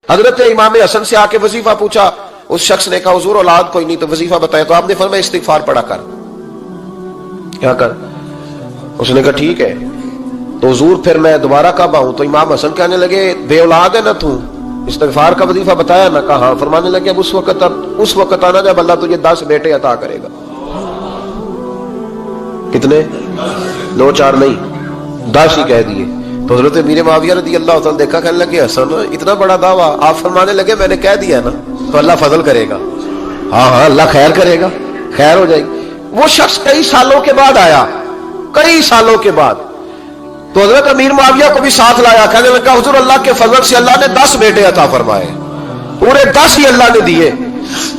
حضرت امام حسن سے آ کے وظیفہ پوچھا، اس شخص نے کہا حضور اولاد کوئی نہیں تو وظیفہ بتائے، تو آپ نے فرمایا استغفار پڑھا کر، کیا کر؟ اس نے کہا ٹھیک ہے۔ تو حضور پھر میں دوبارہ کب آؤں؟ تو امام حسن کہنے لگے بے اولاد ہے نا تو، استغفار کا وظیفہ بتایا نا؟ کہا ہاں۔ فرمانے لگے اب اس وقت آنا جب اللہ تجھے 10 بیٹے عطا کرے گا۔ کتنے؟ 2 4 نہیں، 10 ہی کہہ دیے۔ تو حضرت امیر معاویہ رضی اللہ تعالیٰ دیکھا، کہنے لگے حسن اتنا بڑا دعویٰ؟ آپ فرمانے لگے میں نے کہہ دیا نا تو اللہ فضل کرے گا، ہاں ہاں اللہ خیر کرے گا، خیر ہو جائے گی۔ وہ شخص کئی سالوں کے بعد آیا، کئی سالوں کے بعد، تو حضرت امیر معاویہ کو بھی ساتھ لایا، کہنے لگا حضور اللہ کے فضل سے اللہ نے 10 بیٹے عطا فرمائے، پورے 10 ہی اللہ نے دیے۔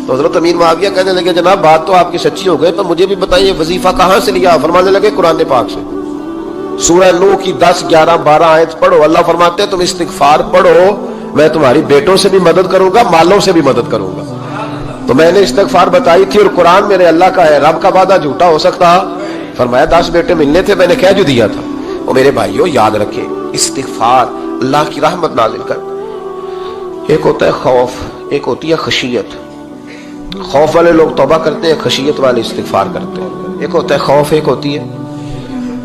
تو حضرت امیر معاویہ کہنے لگے جناب بات تو آپ کی سچی ہو گئی، پر مجھے بھی بتائیے وظیفہ کہاں سے لیا؟ فرمانے لگے قرآن پاک سے، سورہ نوح کی 10 11 12 آیت پڑھو۔ اللہ فرماتے ہیں تم استغفار پڑھو، میں تمہاری بیٹوں سے بھی مدد کروں گا، مالوں سے بھی مدد کروں گا۔ تو میں نے استغفار بتائی تھی، اور قرآن میرے اللہ کا ہے، رب کا وعدہ جھوٹا ہو سکتا؟ فرمایا 10 بیٹے ملنے تھے، میں نے کہہ جو دیا تھا۔ اور میرے بھائیوں یاد رکھیں، استغفار اللہ کی رحمت نازل کر۔ ایک ہوتا ہے خوف، ایک ہوتی ہے خشیت۔ خوف والے لوگ توبہ کرتے ہیں، خشیت والے استغفار کرتے ہیں۔ ایک ہوتا ہے خوف، ایک ہوتی ہے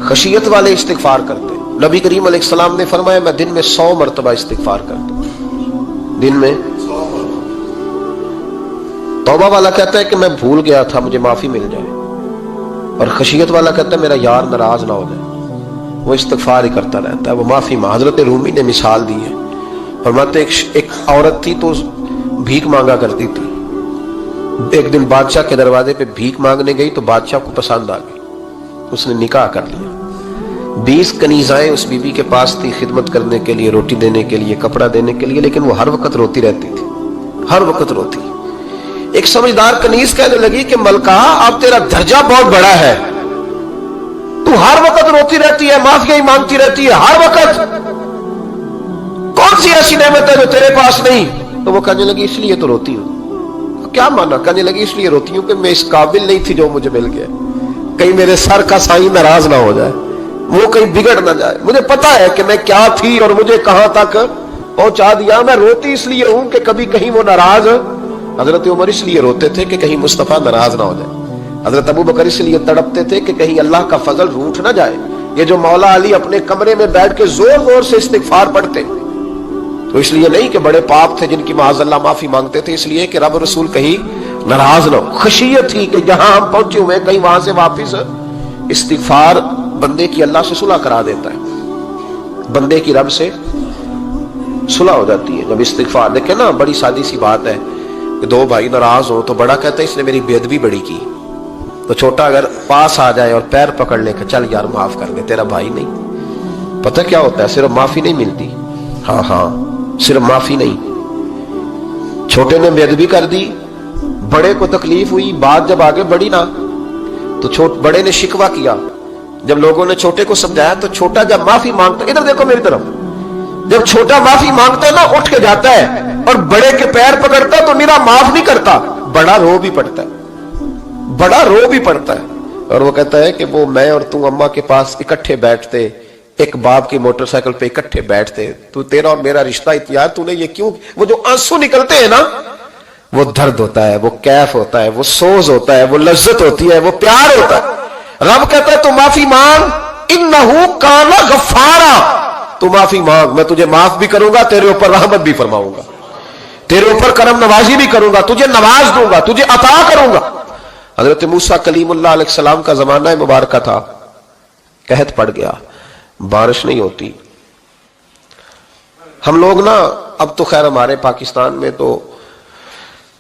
خشیت والے استغفار کرتے ہیں۔ نبی کریم علیہ السلام نے فرمایا میں دن میں 100 مرتبہ استغفار کرتا ہوں، دن میں۔ توبہ والا کہتا ہے کہ میں بھول گیا تھا، مجھے معافی مل جائے، اور خشیت والا کہتا ہے میرا یار ناراض نہ ہو جائے، وہ استغفار ہی کرتا رہتا ہے، وہ معافی مانگ۔ حضرت رومی نے مثال دی ہے، فرماتے ایک عورت تھی تو بھیک مانگا کرتی تھی، ایک دن بادشاہ کے دروازے پہ بھیک مانگنے گئی تو بادشاہ کو پسند آ گئی، اس نے نکاح کر لیا۔ 20 کنیزائیں اس بی بی کے پاس تھی خدمت کرنے کے لیے، روٹی دینے کے لیے، کپڑا دینے کے لیے، لیکن وہ ہر وقت روتی رہتی تھی، ہر وقت روتی۔ ایک سمجھدار کنیز کہنے لگی کہ ملکہ اب تیرا درجہ بہت بڑا ہے، تو ہر وقت روتی رہتی ہے، معافیاں ہی مانگتی رہتی ہے ہر وقت، کون سی ایسی نعمت ہے جو تیرے پاس نہیں؟ تو وہ کہنے لگی اس لیے تو روتی ہوں۔ کیا مانا؟ کہنے لگی اس لیے روتی ہوں کہ میں اس قابل نہیں تھی جو مجھے مل گیا، کہیں میرے سر کا سائیں ناراض نہ ہو جائے، وہ کہیں بگڑ نہ جائے، مجھے پتا ہے کہ میں کیا تھی اور مجھے کہاں تک پہنچا دیا، میں روتی اس لیے ہوں کہ کبھی کہیں وہ ناراض۔ حضرت عمر اس لیے روتے تھے کہ کہیں مصطفیٰ ناراض نہ ہو جائے، حضرت ابو بکر اس لیے تڑپتے تھے کہ کہیں اللہ کا فضل روٹھ نہ جائے۔ یہ جو مولا علی اپنے کمرے میں بیٹھ کے زور زور سے استغفار پڑھتے تو اس لیے نہیں کہ بڑے پاپ تھے جن کی معاذ اللہ معافی مانگتے تھے، اس لیے کہ رب رسول کہیں ناراض نہ ہو۔ خشیت تھی کہ جہاں ہم پہنچے ہوئے کہیں وہاں سے واپس۔ استغفار بندے کی اللہ سے صلح کرا دیتا ہے، بندے کی رب سے صلح ہو جاتی ہے جب استغفار۔ دیکھیں نا بڑی سادی سی بات ہے کہ 2 بھائی ناراض ہو تو بڑا کہتا ہے اس نے میری بے ادبی بڑی کی، تو چھوٹا اگر پاس آ جائے اور پیر پکڑ لے کہ چل یار معاف کر دے، تیرا بھائی نہیں۔ پتہ کیا ہوتا ہے؟ صرف معافی نہیں ملتی، ہاں ہاں صرف معافی نہیں، چھوٹے نے بے ادبی کر دی، بڑے کو تکلیف ہوئی، بات جب آگے بڑھی نا تو بڑے نے شکوہ کیا، جب لوگوں نے چھوٹے کو سمجھایا تو چھوٹا جب معافی مانگتا، ادھر دیکھو میری طرف، جب چھوٹا معافی مانگتا ہے نا اٹھ کے جاتا ہے اور بڑے کے پیر پکڑتا ہے تو میرا معاف نہیں کرتا، بڑا رو بھی پڑتا ہے، بڑا رو بھی پڑتا ہے، اور وہ کہتا ہے کہ وہ میں اور تو اماں کے پاس اکٹھے بیٹھتے، ایک باپ کی موٹر سائیکل پہ اکٹھے بیٹھتے، تو تیرا اور میرا رشتہ اتیار تو نے یہ کیوں؟ وہ جو آنسو نکلتے ہیں نا وہ درد ہوتا ہے، وہ کیف ہوتا ہے، وہ سوز ہوتا ہے، وہ لذت ہوتی ہے، وہ پیار ہوتا ہے۔ رب کہتا ہے تو معافی مانگ، انہو کان غفارا، تو معافی مانگ، میں تجھے معاف بھی کروں گا، تیرے اوپر رحمت بھی فرماؤں گا، تیرے اوپر کرم نوازی بھی کروں گا، تجھے نواز دوں گا، تجھے عطا کروں گا۔ حضرت موسیٰ کلیم اللہ علیہ السلام کا زمانہ مبارکہ تھا، قحط پڑ گیا، بارش نہیں ہوتی۔ ہم لوگ نا اب تو خیر ہمارے پاکستان میں تو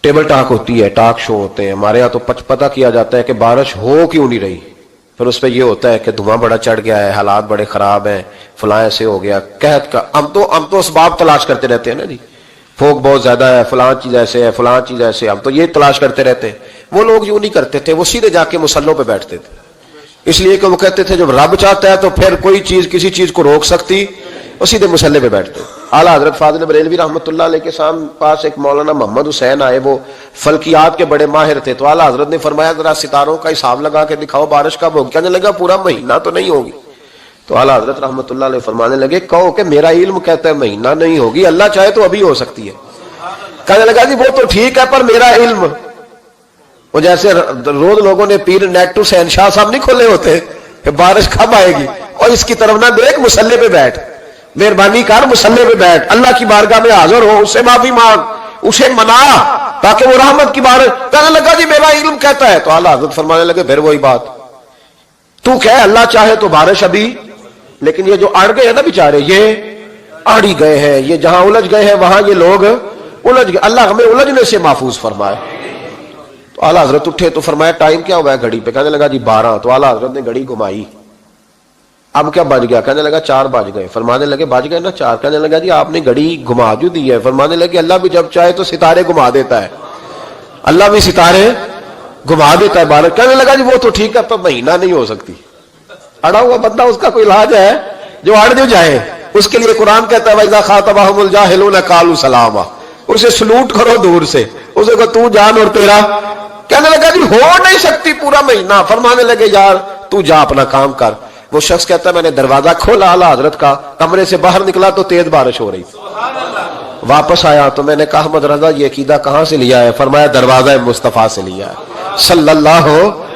ٹیبل ٹاک ہوتی ہے، ٹاک شو ہوتے ہیں، ہمارے ہاں تو پتہ کیا جاتا ہے کہ بارش ہو کیوں نہیں رہی، پھر اس پہ یہ ہوتا ہے کہ دھواں بڑا چڑھ گیا ہے، حالات بڑے خراب ہیں، فلاں ایسے ہو گیا، قحط کا۔ ہم تو اسباب تلاش کرتے رہتے ہیں نا جی، پھوک بہت زیادہ ہے، فلاں چیز ایسے ہے، فلاں چیز ایسے، ہم تو یہ تلاش کرتے رہتے ہیں۔ وہ لوگ یوں نہیں کرتے تھے، وہ سیدھے جا کے مسلوں پہ بیٹھتے تھے، اس لیے کہ وہ کہتے تھے جب رب چاہتا ہے تو پھر کوئی چیز کسی چیز کو روک سکتی، وہ سیدھے مسلے پہ بیٹھتے۔ اعلیٰ حضرت فاضل بریلوی رحمۃ اللہ علیہ کے پاس ایک مولانا محمد حسین آئے، وہ فلکیات کے بڑے ماہر تھے، تو اعلیٰ حضرت نے فرمایا ذرا ستاروں کا حساب لگا کے دکھاؤ بارش کب ہوگی؟ کہنے لگا پورا مہینہ تو نہیں ہوگی۔ تو اعلیٰ حضرت رحمۃ اللہ علیہ فرمانے لگے کہو کہ میرا علم کہتا ہے مہینہ نہیں ہوگی، اللہ چاہے تو ابھی ہو سکتی ہے۔ کہنے لگا جی وہ تو ٹھیک ہے پر میرا علم، وہ جیسے روز لوگوں نے پیر نیٹ ٹو شہنشاہ صاحب نہیں کھولے ہوتے کہ بارش کب آئے گی، اور اس کی طرف نہ دیکھ، مصلے پہ بیٹھ، مہربانی کر مصلے پہ بیٹھ، اللہ کی بارگاہ میں حاضر ہو، اس سے معافی مانگ، اسے منا تاکہ وہ رحمت کی بارش۔ کہنے لگا جی میرا علم کہتا ہے، تو اعلیٰ حضرت فرمانے لگے پھر وہی بات، تو کہ اللہ چاہے تو بارش ابھی، لیکن یہ جو اڑ گئے ہیں نا بیچارے، یہ اڑ ہی گئے ہیں، یہ جہاں الجھ گئے ہیں وہاں یہ لوگ الجھ گئے، اللہ ہمیں الجھنے سے محفوظ فرمائے۔ تو اعلیٰ حضرت اٹھے تو فرمایا ٹائم کیا ہوا ہے گھڑی پہ؟ کہنے لگا جی 12۔ تو اعلیٰ حضرت نے گھڑی گھمائی، اب کیا بج گیا؟ کہنے لگا 4 بج گئے۔ فرمانے لگے بج گئے نا 4؟ کہنے لگا جی آپ نے گھڑی گھما جو دی ہے۔ فرمانے لگے اللہ بھی جب چاہے تو ستارے گھما دیتا ہے، اللہ بھی ستارے گھما دیتا ہے بارش۔ کہنے لگا جی وہ تو ٹھیک ہے پر مہینہ نہیں ہو سکتی، اڑا ہوا بندہ اس کا کوئی علاج ہے جو اڑ جو جائے، اس کے لیے قرآن کہتا ہے وَإِذَا خَاطَبَهُمُ الْجَاهِلُونَ قَالُوا سَلَامًا، اسے سلوٹ کرو دور سے، اسے کو تو جان اور تیرا۔ کہنے لگا جی ہو نہیں سکتی پورا مہینہ۔ فرمانے لگے یار تو جا اپنا کام کر۔ وہ شخص کہتا ہے میں نے دروازہ کھولا اعلیٰ حضرت کا، کمرے سے باہر نکلا تو تیز بارش ہو رہی، واپس آیا تو میں نے کہا احمد رضا یہ عقیدہ کہاں سے لیا ہے؟ فرمایا دروازہ مصطفیٰ سے لیا ہے صلی اللہ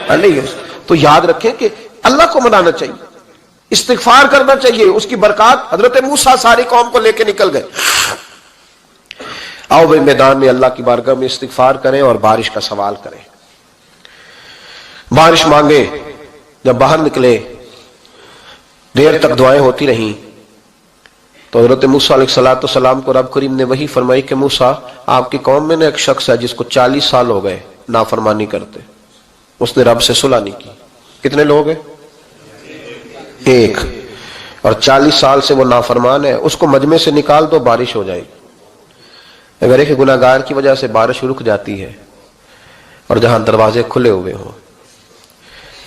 علیہ وسلم۔ تو یاد رکھیں کہ اللہ کو منانا چاہیے، استغفار کرنا چاہیے، اس کی برکات۔ حضرت موسیٰ ساری قوم کو لے کے نکل گئے۔ آؤ بھائی میدان میں اللہ کی بارگاہ میں استغفار کریں اور بارش کا سوال کریں، بارش مانگے۔ جب باہر نکلے دیر تک دعائیں ہوتی رہیں تو حضرت موسیٰ علیہ السلام کو رب کریم نے وحی فرمائی کہ موسیٰ آپ کی قوم میں نے ایک شخص ہے جس کو 40 سال ہو گئے نافرمانی کرتے، اس نے رب سے صلح نہیں کی۔ کتنے لوگ ہیں؟ ایک، اور 40 سال سے وہ نافرمان ہے، اس کو مجمع سے نکال دو بارش ہو جائے گی۔ اگر ایک گناہ گار کی وجہ سے بارش رک جاتی ہے، اور جہاں دروازے کھلے ہوئے ہوں،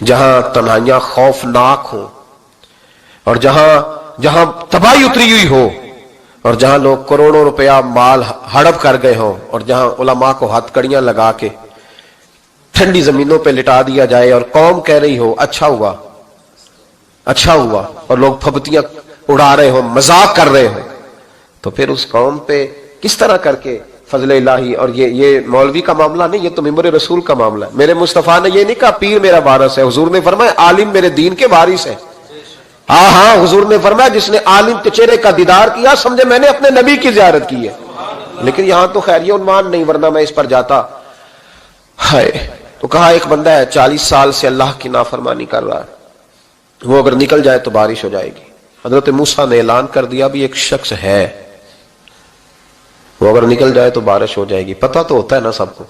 جہاں تنہائیاں خوفناک ہوں، اور جہاں تباہی اتری ہوئی ہو، اور جہاں لوگ کروڑوں روپیہ مال ہڑپ کر گئے ہوں، اور جہاں علماء کو ہتھ کڑیاں لگا کے ٹھنڈی زمینوں پہ لٹا دیا جائے اور قوم کہہ رہی ہو اچھا ہوا اچھا ہوا، اور لوگ پھبتیاں اڑا رہے ہوں، مذاق کر رہے ہوں، تو پھر اس قوم پہ کس طرح کر کے فضل الہی۔ اور یہ مولوی کا معاملہ نہیں، یہ تو ممبر رسول کا معاملہ ہے۔ میرے مصطفیٰ نے یہ نہیں کہا پیر میرا وارث ہے، حضور نے فرمایا عالم میرے دین کے وارث ہے۔ ہاں حضور نے فرمایا جس نے عالم کے چہرے کا دیدار کیا سمجھے میں نے اپنے نبی کی زیارت کی ہے۔ لیکن یہاں تو خیر یہ عنوان نہیں، ورنہ میں اس پر جاتا۔ تو کہا ایک بندہ ہے 40 سال سے اللہ کی نافرمانی کر رہا ہے، وہ اگر نکل جائے تو بارش ہو جائے گی۔ حضرت موسیٰ نے اعلان کر دیا بھی ایک شخص ہے، وہ اگر نکل جائے تو بارش ہو جائے گی۔ پتہ تو ہوتا ہے نا سب کو،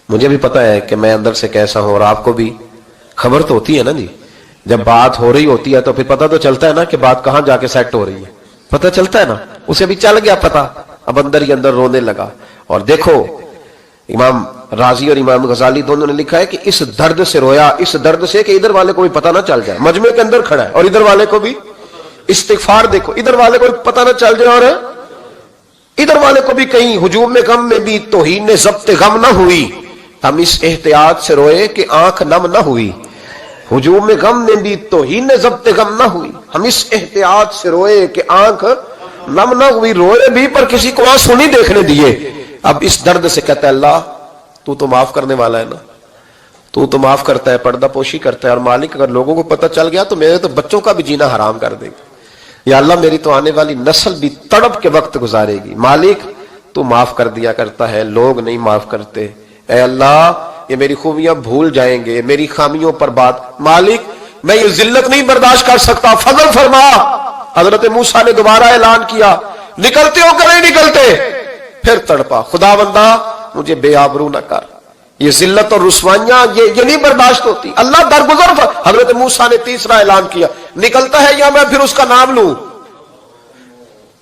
مجھے بھی پتہ ہے کہ میں اندر سے کیسا ہوں، اور آپ کو بھی خبر تو ہوتی ہے نا جی۔ جب بات ہو رہی ہوتی ہے تو پھر پتہ تو چلتا ہے نا کہ بات کہاں جا کے سیٹ ہو رہی ہے، پتہ چلتا ہے نا۔ اسے بھی چل گیا پتہ، اب اندر ہی اندر رونے لگا۔ اور دیکھو امام رازی اور امام غزالی دونوں نے لکھا ہے کہ اس درد سے رویا، اس درد سے کہ ادھر والے کو بھی پتہ نہ چل جائے، مجمع کے اندر کھڑا ہے اور ادھر والے کو بھی استغفار، دیکھو ادھر والے کو بھی پتہ نہ چل جائے اور ادھر والے کو بھی کہیں ہجوم غم میں بھی توہین ضبط غم نہ ہوئی، ہم اس احتیاط سے روئے کہ آنکھ نم نہ ہوئی۔ ہجوم غم میں بھی توہین ضبط غم نہ ہوئی، ہم اس احتیاط سے روئے کہ آنکھ نم نہ ہوئی، روئے بھی پر کسی کو آنسو نہیں دیکھنے دیے۔ اب اس درد سے کہتا ہے اللہ تو تو معاف کرنے والا ہے نا، تو تو معاف کرتا ہے، پردہ پوشی کرتا ہے، اور مالک اگر لوگوں کو پتہ چل گیا تو میرے تو بچوں کا بھی جینا حرام کر دے گا، یا اللہ میری تو آنے والی نسل بھی تڑپ کے وقت گزارے گی۔ مالک تو معاف کر دیا کرتا ہے، لوگ نہیں معاف کرتے، اے اللہ یہ میری خوبیاں بھول جائیں گے، میری خامیوں پر بات، مالک میں یہ ذلت نہیں برداشت کر سکتا، فضل فرما۔ حضرت موسیٰ نے دوبارہ اعلان کیا نکلتے ہو کہ نہیں نکلتے؟ پھر تڑپا خدا بندہ مجھے بے آبرو نہ کر، یہ ذلت اور رسوائیاں یہ نہیں برداشت ہوتی، اللہ درگزر۔ حضرت موسیٰ نے تیسرا اعلان کیا نکلتا ہے یا میں پھر اس کا نام لوں،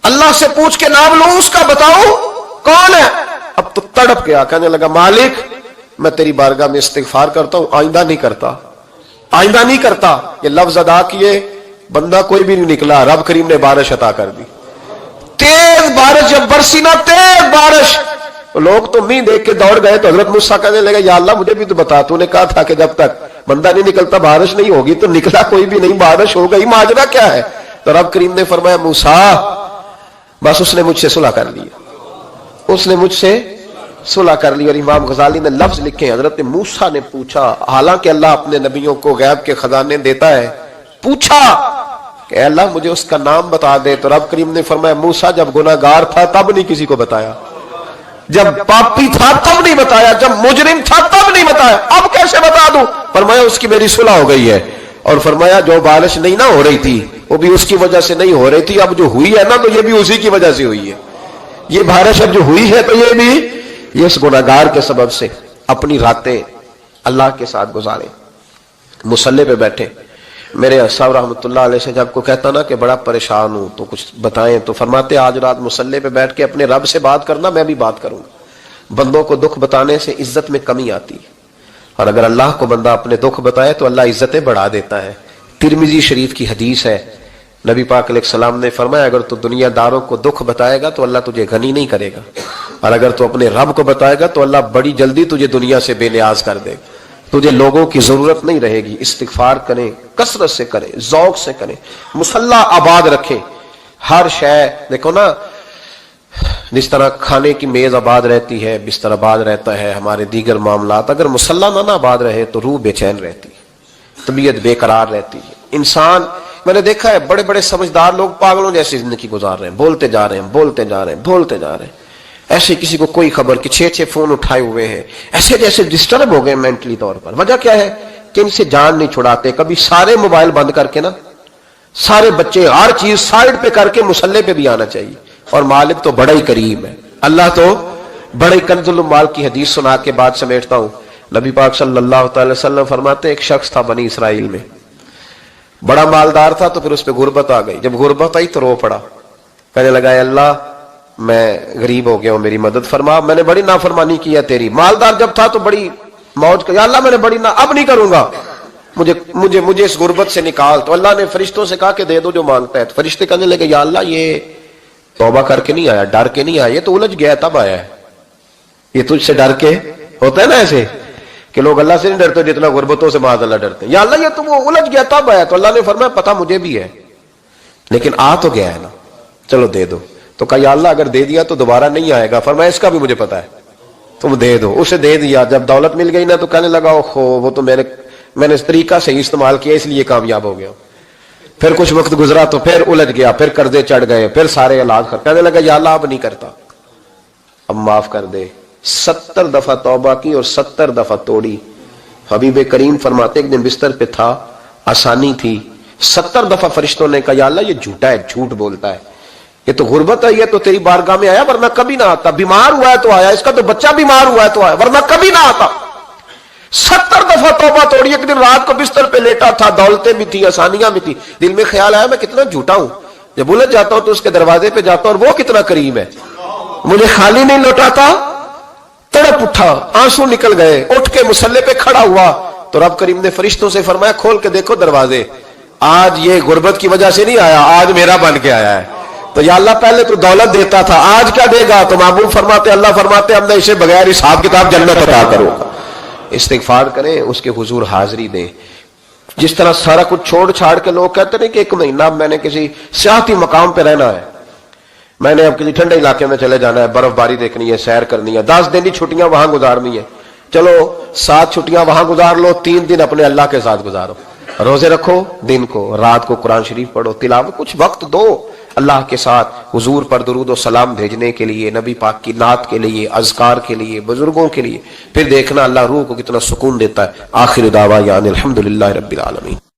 اللہ سے پوچھ کے نام لوں اس کا، بتاؤ کون ہے؟ اب تو تڑپ گیا، کہنے لگا مالک میں تیری بارگاہ میں استغفار کرتا ہوں، آئندہ نہیں کرتا، آئندہ نہیں کرتا۔ یہ لفظ ادا کیے، بندہ کوئی بھی نہیں نکلا، رب کریم نے بارش عطا کر دی، تیز بارش، جب برسی نا تیز بارش، لوگ تو مین دیکھ کے دوڑ گئے۔ تو حضرت موسیٰ کہنے لگا یا اللہ مجھے بھی تو بتا، تو نے کہا تھا کہ جب تک بندہ نہیں نکلتا بارش نہیں ہوگی، تو نکلا کوئی بھی نہیں، بارش ہو گئی، ماجرا کیا ہے؟ تو رب کریم نے فرمایا موسیٰ بس اس نے مجھ سے صلح کر لیا، اس نے مجھ سے صلح کر لی. اور امام غزالی نے لفظ لکھے ہیں, حضرت موسیٰ نے پوچھا, حالانکہ اللہ اپنے نبیوں کو غیب کے خزانے دیتا ہے, پوچھا کہ اے اللہ مجھے اس کا نام بتا دے. تو رب کریم نے فرمایا موسیٰ جب گناہگار تھا تب نہیں کسی کو بتایا, جب پاپی تھا تب نہیں بتایا, جب مجرم تھا تب نہیں بتایا, اب کیسے بتا دوں؟ فرمایا اس کی میری صلح ہو گئی ہے. اور فرمایا جو بارش نہیں نہ ہو رہی تھی وہ بھی اس کی وجہ سے نہیں ہو رہی تھی, اب جو ہوئی ہے نا تو یہ بھی اسی کی وجہ سے ہوئی ہے. یہ بارش اب جو ہوئی ہے تو یہ بھی یہ اس گناہگار کے سبب سے. اپنی راتیں اللہ کے ساتھ گزارے, مصلی پہ بیٹھے. میرے صاحب رحمۃ اللہ علیہ سے جب کو کہتا نا کہ بڑا پریشان ہوں تو کچھ بتائیں, تو فرماتے آج رات مصلی پہ بیٹھ کے اپنے رب سے بات کرنا, میں بھی بات کروں گا. بندوں کو دکھ بتانے سے عزت میں کمی آتی ہے, اور اگر اللہ کو بندہ اپنے دکھ بتائے تو اللہ عزتیں بڑھا دیتا ہے. ترمذی شریف کی حدیث ہے, نبی پاک علیہ السلام نے فرمایا اگر تو دنیا داروں کو دکھ بتائے گا تو اللہ تجھے غنی نہیں کرے گا, اور اگر تو اپنے رب کو بتائے گا تو اللہ بڑی جلدی تجھے دنیا سے بے نیاز کر دے گا. تجھے لوگوں کی ضرورت نہیں رہے گی. استغفار کریں, کثرت سے کریں, ذوق سے کریں, مصلی آباد رکھیں. ہر شے دیکھو نا, جس طرح کھانے کی میز آباد رہتی ہے, بستر آباد رہتا ہے, ہمارے دیگر معاملات, اگر مصلی نہ آباد رہے تو روح بے چین رہتی ہے, طبیعت بے قرار رہتی ہے. انسان, میں نے دیکھا ہے بڑے بڑے سمجھدار لوگ پاگلوں جیسی زندگی گزار رہے ہیں, بولتے جا رہے ہیں, بولتے جا رہے ہیں, بولتے جا رہے ہیں, ایسے کسی کو کوئی خبر کہ 6 فون اٹھائے ہوئے ہیں, ایسے جیسے ڈسٹرب ہو گئے مینٹلی طور پر. وجہ کیا ہے کہ ان سے جان نہیں چھڑاتے. کبھی سارے موبائل بند کر کے نا, سارے بچے ہر چیز سائڈ پہ کر کے مصلی پہ بھی آنا چاہیے. اور مالک تو بڑا ہی کریم ہے, اللہ تو بڑے کنز المال کی حدیث سنا کے بعد سمیٹتا ہوں. نبی پاک صلی اللہ تعالی وسلم فرماتے ایک شخص تھا بنی اسرائیل میں, بڑا مالدار تھا, تو پھر اس پہ غربت آ گئی. جب غربت آئی تو رو پڑا, کہنے لگا اے اللہ میں غریب ہو گیا ہوں, میری مدد فرما, میں نے بڑی نافرمانی کی ہے تیری. مالدار جب تھا تو بڑی موج کر, یا اللہ میں نے بڑی اب نہیں کروں گا, مجھے اس غربت سے نکال. تو اللہ نے فرشتوں سے کہا کہ دے دو جو مانگتا ہے. تو فرشتے کہنے لگے یا اللہ یہ توبہ کر کے نہیں آیا, ڈر کے نہیں آیا, یہ تو الجھ گیا تب آیا ہے. یہ تجھ سے ڈر کے ہوتا ہے نا ایسے کہ لوگ اللہ سے نہیں ڈرتے جتنا غربتوں سے معاذ اللہ ڈرتے ہیں. یا اللہ یہ تو وہ الجھ گیا تب آیا. تو اللہ نے فرمایا پتہ مجھے بھی ہے, لیکن آ تو گیا ہے نا, چلو دے دو. تو کہا یا اللہ اگر دے دیا تو دوبارہ نہیں آئے گا. فرمایا اس کا بھی مجھے پتا ہے, تم دے دو. اسے دے دیا. جب دولت مل گئی نا تو کہنے لگا اوہو وہ تو میں نے اس طریقہ سے استعمال کیا اس لیے کامیاب ہو گیا. پھر کچھ وقت گزرا تو پھر الجھ گیا, پھر قرضے چڑھ گئے, پھر سارے علاج کر, کہنے لگا یا اللہ اب نہیں کرتا, اب معاف کر دے. 70 دفعہ توبہ کی اور 70 دفعہ توڑی. حبیب کریم فرماتے ایک دن بستر پہ تھا, آسانی تھی, 70 دفعہ فرشتوں نے کہا یا اللہ یہ جھوٹا ہے, جھوٹ بولتا ہے, یہ تو غربت ہے, یہ تو تیری بارگاہ میں آیا ورنہ کبھی نہ آتا, بیمار ہوا ہے تو آیا, اس کا تو بچہ بیمار ہوا ہے تو آیا, ورنہ کبھی نہ آتا. 70 دفعہ توبہ توڑی. ایک دن رات کو بستر پہ لیٹا تھا, دولتیں بھی تھی, آسانیاں بھی تھی, دل میں خیال آیا میں کتنا جھوٹا ہوں, جب الجھ جاتا ہوں تو اس کے دروازے پہ جاتا ہوں اور وہ کتنا کریم ہے, مجھے خالی نہیں لوٹاتا. تڑپ اٹھا, آنسو نکل گئے, اٹھ کے مصلی پہ کھڑا ہوا. تو رب کریم نے فرشتوں سے فرمایا کھول کے دیکھو دروازے, آج یہ غربت کی وجہ سے نہیں آیا, آج میرا بن کے آیا ہے. تو یا اللہ پہلے تو دولت دیتا تھا, آج کیا دے گا؟ تو محبوب فرماتے اللہ فرماتے ہم نے اسے بغیر حساب کتاب جنت عطا کروں گا. استغفار کریں, اس کے حضور حاضری دیں. جس طرح سارا کچھ چھوڑ چھاڑ کے لوگ کہتے ہیں کہ 1 مہینہ میں نے کسی سیاحتی مقام پہ رہنا ہے, میں نے اب کسی ٹھنڈے علاقے میں چلے جانا ہے, برف باری دیکھنی ہے, سیر کرنی ہے, 10 دن کی چھٹیاں وہاں گزارنی ہے, چلو 7 چھٹیاں وہاں گزار لو, 3 دن اپنے اللہ کے ساتھ گزارو, روزے رکھو, دن کو رات کو قرآن شریف پڑھو, تلاوت, کچھ وقت دو اللہ کے ساتھ حضور پر درود و سلام بھیجنے کے لیے, نبی پاک کی نعت کے لیے, اذکار کے لیے, بزرگوں کے لیے. پھر دیکھنا اللہ روح کو کتنا سکون دیتا ہے. آخر دعوانا الحمدللہ رب العالمین.